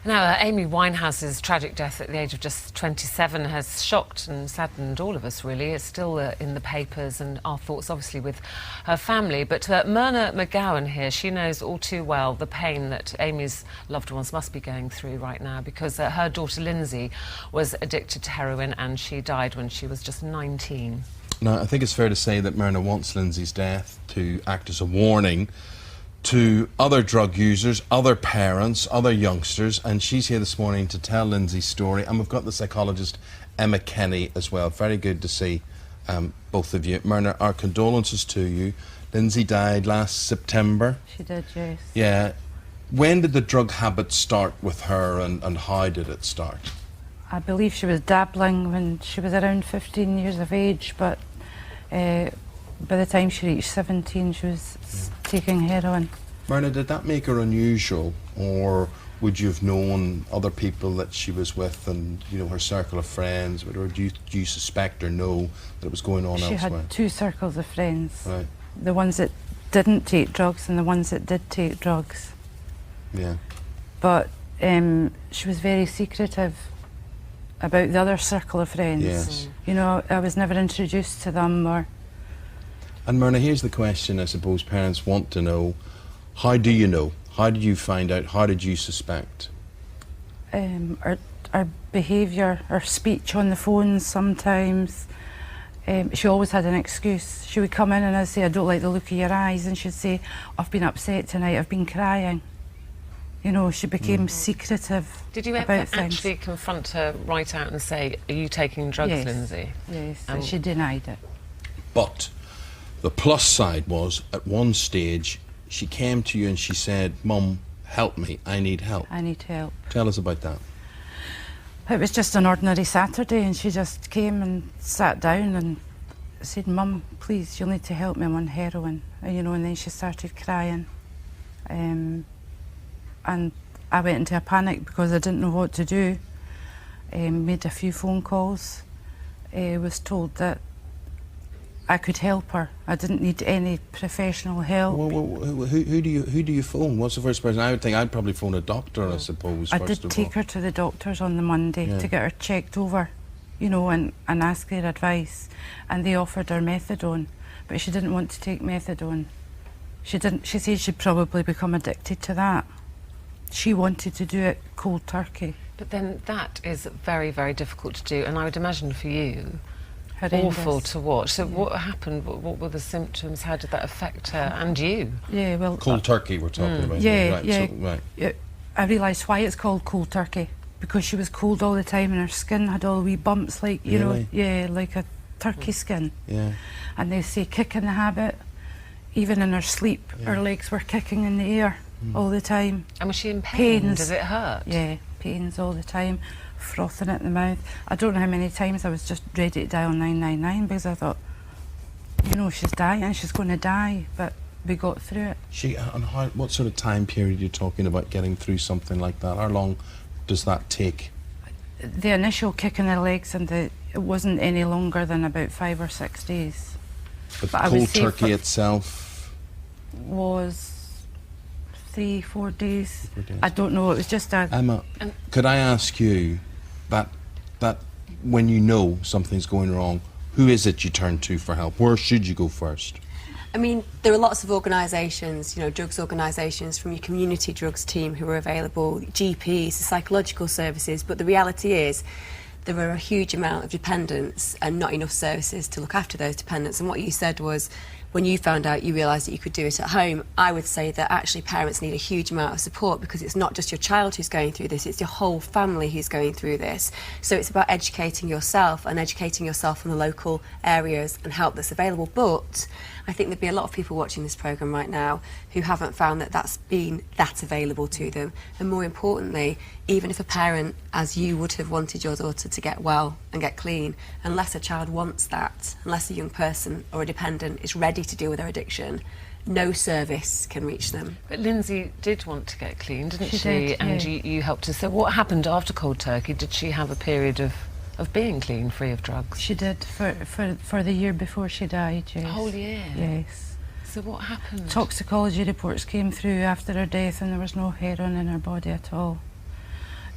Now, Amy Winehouse's tragic death at the age of just 27 has shocked and saddened all of us, really. It's still in the papers, and our thoughts, obviously, with her family. But Myrna McGowan here, she knows all too well the pain that Amy's loved ones must be going through right now, because her daughter Linzi was addicted to heroin and she died when she was just 19. Now, I think it's fair to say that Myrna wants Linzi's death to act as a warning to other drug users, other parents, other youngsters, and she's here this morning to tell Linzi's story. And we've got the psychologist Emma Kenny as well. Very good to see both of you. Myrna, our condolences to you. Linzi died last September. She did, yes. Yeah. When did the drug habit start with her, and how did it start? I believe she was dabbling when she was around 15 years of age, but by the time she reached 17, she was taking heroin. Myrna, did that make her unusual, or would you have known other people that she was with, and you know, her circle of friends, or do you suspect or know that it was going on elsewhere? She had two circles of friends, right. The ones that didn't take drugs and the ones that did take drugs. Yeah. But she was very secretive about the other circle of friends. Yes. You know, I was never introduced to them. And Myrna, here's the question I suppose parents want to know. How do you know? How did you find out? How did you suspect? Our behaviour, our speech on the phone sometimes. She always had an excuse. She would come in and I'd say, I don't like the look of your eyes, and she'd say, I've been upset tonight, I've been crying. You know, she became secretive. Did you ever actually confront her right out and say, are you taking drugs, yes. Linzi? Yes, and she denied it. But the plus side was, at one stage, she came to you and she said, Mum, help me, I need help. I need help. Tell us about that. It was just an ordinary Saturday, and she just came and sat down and said, Mum, please, you'll need to help me, I'm on heroin. And, you know, and then she started crying. And I went into a panic because I didn't know what to do. Made a few phone calls. Was told that I could help her. I didn't need any professional help. Well, who do you phone? What's the first person? I would think I'd probably phone a doctor, I suppose. I did take her to the doctors on the Monday to get her checked over, you know, and ask their advice. And they offered her methadone, but she didn't want to take methadone. She said she'd probably become addicted to that. She wanted to do it cold turkey. But then that is very, very difficult to do, and I would imagine for you, horrendous. Awful to watch. So what happened? What were the symptoms? How did that affect her and you? Yeah, well... Cold turkey we're talking about. Yeah, right, yeah. So, right. I realised why it's called cold turkey, because she was cold all the time and her skin had all wee bumps, like, you know, yeah, like a turkey skin. Yeah. And they say kick in the habit. Even in her sleep, her legs were kicking in the air all the time. And was she in pain? Pains. Does it hurt? Yeah, pains all the time, frothing at the mouth. I don't know how many times I was just ready to dial 999 because I thought, you know, she's dying, she's going to die, but we got through it. And what sort of time period are you talking about getting through something like that? How long does that take? The initial kick in the legs, and it wasn't any longer than about 5 or 6 days. But the cold turkey itself? Was 3-4 days. I don't know, it was just a... Emma, could I ask you that when you know something's going wrong, who is it you turn to for help? Where should you go first? I mean, there are lots of organisations, you know, drugs organisations from your community drugs team who are available, GPs, psychological services, but the reality is there are a huge amount of dependents and not enough services to look after those dependents. And what you said was, when you found out, you realised that you could do it at home. I would say that actually parents need a huge amount of support, because it's not just your child who's going through this, it's your whole family who's going through this. So it's about educating yourself and educating yourself in the local areas and help that's available. But I think there'd be a lot of people watching this programme right now who haven't found that that's been that available to them. And more importantly, even if a parent, as you would have wanted your daughter to get well and get clean, unless a child wants that, unless a young person or a dependent is ready to deal with their addiction, no service can reach them. But Linzi did want to get clean, didn't she? Did, and yeah. you helped her. So what happened after cold turkey? Did she have a period of being clean, free of drugs? She did, for the year before she died, yes. A whole year? Yes. So what happened? Toxicology reports came through after her death and there was no heroin in her body at all.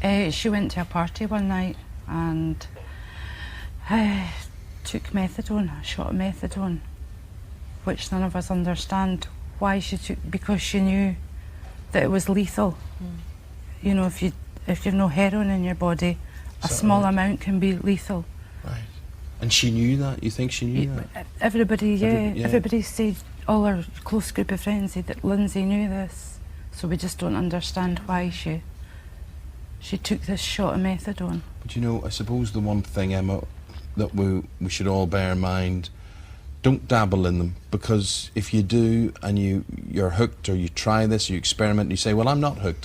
She went to a party one night and took methadone, a shot of methadone, which none of us understand why she took, because she knew that it was lethal. You know, if you've no heroin in your body, a small amount can be lethal. Right. And she knew that? You think she knew that? Everybody, everybody said, all our close group of friends said that Linzi knew this. So we just don't understand why she took this shot of methadone. But you know, I suppose the one thing, Emma, that we should all bear in mind, don't dabble in them, because if you do and you're hooked, or you try this, you experiment, and you say, well, I'm not hooked,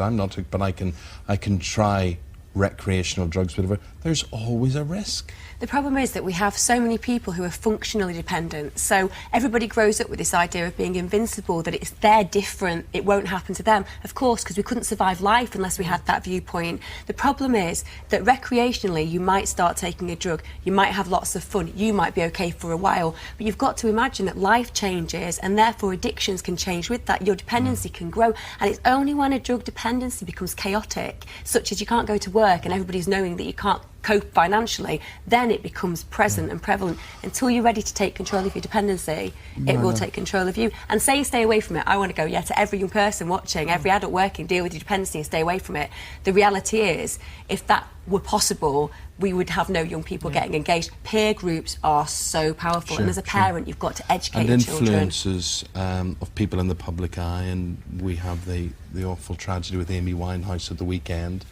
but I can try recreational drugs, whatever, there's always a risk. The problem is that we have so many people who are functionally dependent. So everybody grows up with this idea of being invincible, that they're different, it won't happen to them. Of course, because we couldn't survive life unless we had that viewpoint. The problem is that recreationally, you might start taking a drug, you might have lots of fun, you might be okay for a while, but you've got to imagine that life changes, and therefore addictions can change with that. Your dependency can grow, and it's only when a drug dependency becomes chaotic, such as you can't go to work and everybody's knowing that you can't cope financially, then it becomes present and prevalent. Until you're ready to take control of your dependency, it will take control of you. And saying stay away from it, I want to go, to every young person watching, every adult working, deal with your dependency and stay away from it. The reality is, if that were possible, we would have no young people getting engaged. Peer groups are so powerful, and as a parent, you've got to educate your children. And influences of people in the public eye, and we have the awful tragedy with Amy Winehouse at the weekend.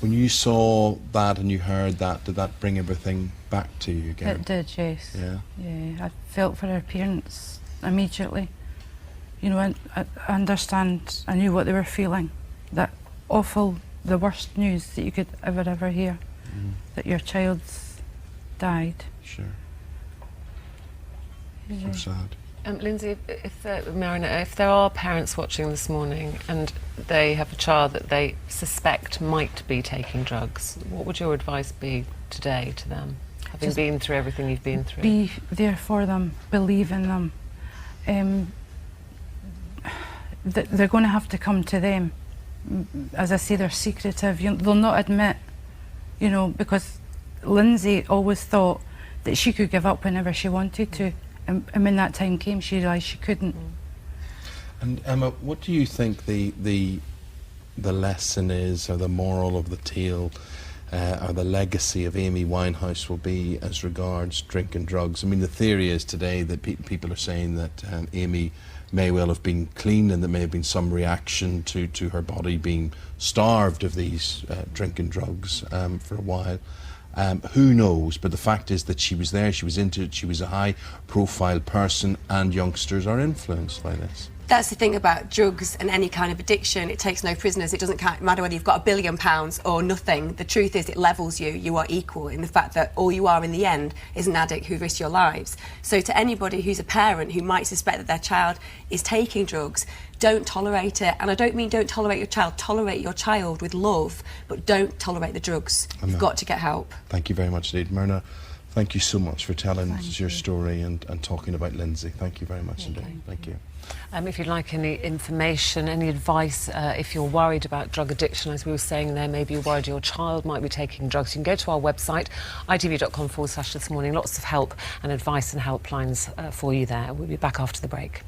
When you saw that and you heard that, did that bring everything back to you again? It did, yes. Yeah? Yeah, I felt for her parents immediately. You know, I understand, I knew what they were feeling. That awful, the worst news that you could ever hear, that your child's died. Sure. Yeah. So sad. Linzi, Marina, if there are parents watching this morning and they have a child that they suspect might be taking drugs, what would your advice be today to them, having Just been through everything you've been through? Be there for them, believe in them. They're going to have to come to them. As I say, they're secretive. They'll not admit, you know, because Linzi always thought that she could give up whenever she wanted to. And when that time came, she realised she couldn't. And Emma, what do you think the lesson is, or the moral of the tale, or the legacy of Amy Winehouse will be as regards drink and drugs? I mean, the theory is today that people are saying that Amy may well have been clean, and there may have been some reaction to her body being starved of these drink and drugs for a while. Who knows? But the fact is that she was there, she was into it, she was a high-profile person, and youngsters are influenced by this. That's the thing about drugs and any kind of addiction. It takes no prisoners. It doesn't matter whether you've got £1 billion or nothing. The truth is it levels you. You are equal in the fact that all you are in the end is an addict who risks your lives. So to anybody who's a parent who might suspect that their child is taking drugs, don't tolerate it. And I don't mean don't tolerate your child. Tolerate your child with love, but don't tolerate the drugs. You've got to get help. Thank you very much indeed. Myrna, thank you so much for telling us your story and talking about Linzi. Thank you very much indeed. Thank you. If you'd like any information, any advice, if you're worried about drug addiction, as we were saying there, maybe you're worried your child might be taking drugs, you can go to our website, itv.com/this morning. Lots of help and advice and helplines for you there. We'll be back after the break.